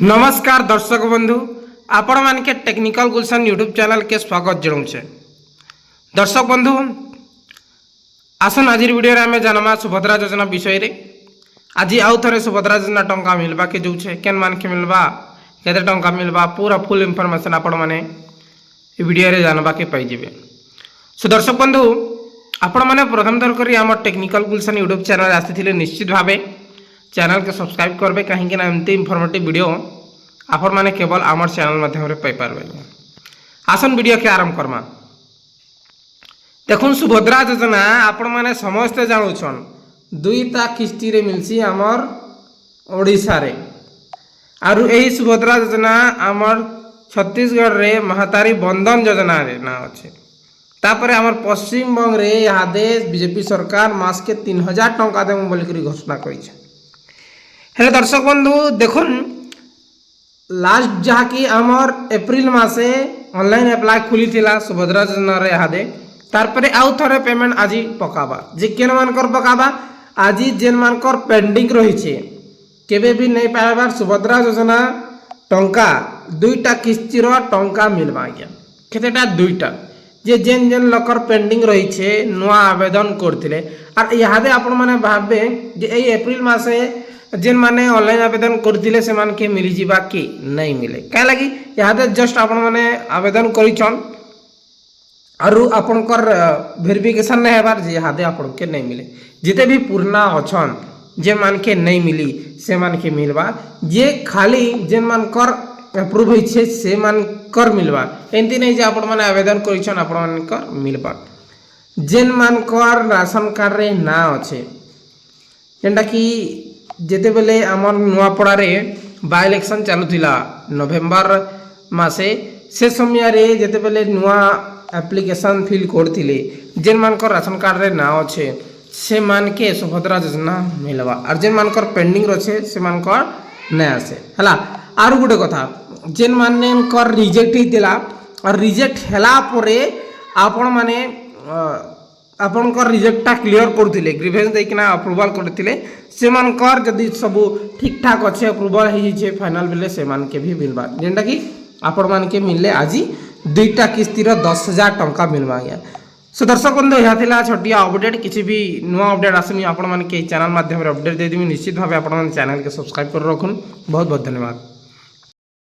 नमस्कार दर्शक बंधु, आपण मानके टेक्निकल गुलशन यूट्यूब चैनल के स्वागत जनाऊे। दर्शक बंधु आसन आज वीडियो आम जानमा सुभद्रा योजना विषय रे। आज आउ थे सुभद्रा योजना टंका मिलवा के जाऊे केन मान के मिलवा केते टंका मिलवा पूरा फुल इनफॉरमेशन आपण माने वीडियो रे जानवा के पाइबे। सो दर्शक बंधु आपण माने प्रथम थर करी आम टेक्निकल गुलशन यूट्यूब चैनल आसी निश्चित भावे चैनल के सब्सक्राइब करबे कहीं एमती इनफॉर्मेटिव वीडियो आपण माने केवल आमर चैनल माध्यम पाई पारबे। आसन वीडियो के आरंभ करमा। देखुन सुभद्रा योजना आपण माने समस्ते जानुछन दुईटा किस्ती रे मिलसी आमर ओडिसा रे। आरु एही सुभद्रा योजना आमर छत्तीसगढ़ रे महातारी बंधन योजना रे ना अछि। तापरे आमर पश्चिम बंग रे यहाँ देश बीजेपी सरकार मास के 3000 टंका देमु बोली करी घोषणा करिছে। हेले दर्शक बंधु देखुन लास्ट जहाँकि आमर एप्रिल मासे ऑनलाइन अप्लाई खुली थिला सुभद्रा योजना रे हादे तारपरे आउ थरे पेमेंट आज पकाबा जे केन मानकर पकाबा आज जेन मानकर पेंडिंग रहिছে केबे भी नहीं पाइबार सुभद्रा योजना टंका दुईटा किस्ती रो टंका मिलबा गया केतेटा दुईटा जे जेन जेन लकर पेंडिंग रहिছে नुआ आवेदन करथिले आर यादे आपण माने भाबे जे एई एप्रिल मासे जेन माने ऑनलाइन आवेदन करथिले से मान के मिली जीवा कि नहीं मिले काय लगी यादे जस्ट आपण माने आवेदन करिछन आरु आपनकर वेरिफिकेशन नहीं हेबार जे यादे आपण के नहीं मिले जिते भी पूर्णा अछन जे मान के नहीं मिली से मान के मिलबा जे खाली जेन मान कर अप्रूव होइछे से मान कर मिलबा एंती नहीं जे आपण माने आवेदन करिछन आपण मान कर मिलबा जेन मान कर राशन कार्ड रे ना अछि जेंडा कि जेते बेले आमर नुआपड़ा रे बाय इलेक्शन चालुथिला नवेम्बर मासे से समय रे जेते बेले नुआ एप्लिकेशन फिल करथिले जेन मानकर राशन कार्ड रे ना अच्छे से मान के सुभद्रा योजना मिलवा और जेन मानकर पेंडिंग रछे से मानकर नै आसे हला। आर गुटे कथा जेन मानकर रिजेक्ट हितिला और रिजेक्ट हेला परे आपण माने आपनकर रिजेक्टा क्लियर करथिले ग्रीवेंस देकिना अप्रूवल करथिले से मानकर जदी सब ठीक ठाक अच्छे अप्रूवल हो जाए फाइनल बेले से मान के भी मिलवा जेनटा कि आपण मान के मिलले आज दुईटा किस्ती 10,000 टंका मिलवा गया। सो दर्शक बंधु यहाँ थिला छोटिया अपडेट किसी भी नुआ अपडेट आसनी आपण मान के चैनल माध्यम अपडेट दे देबी निश्चित भाव आपण मान चैनल के सब्सक्राइब कर रखुन। बहुत बहुत धन्यवाद।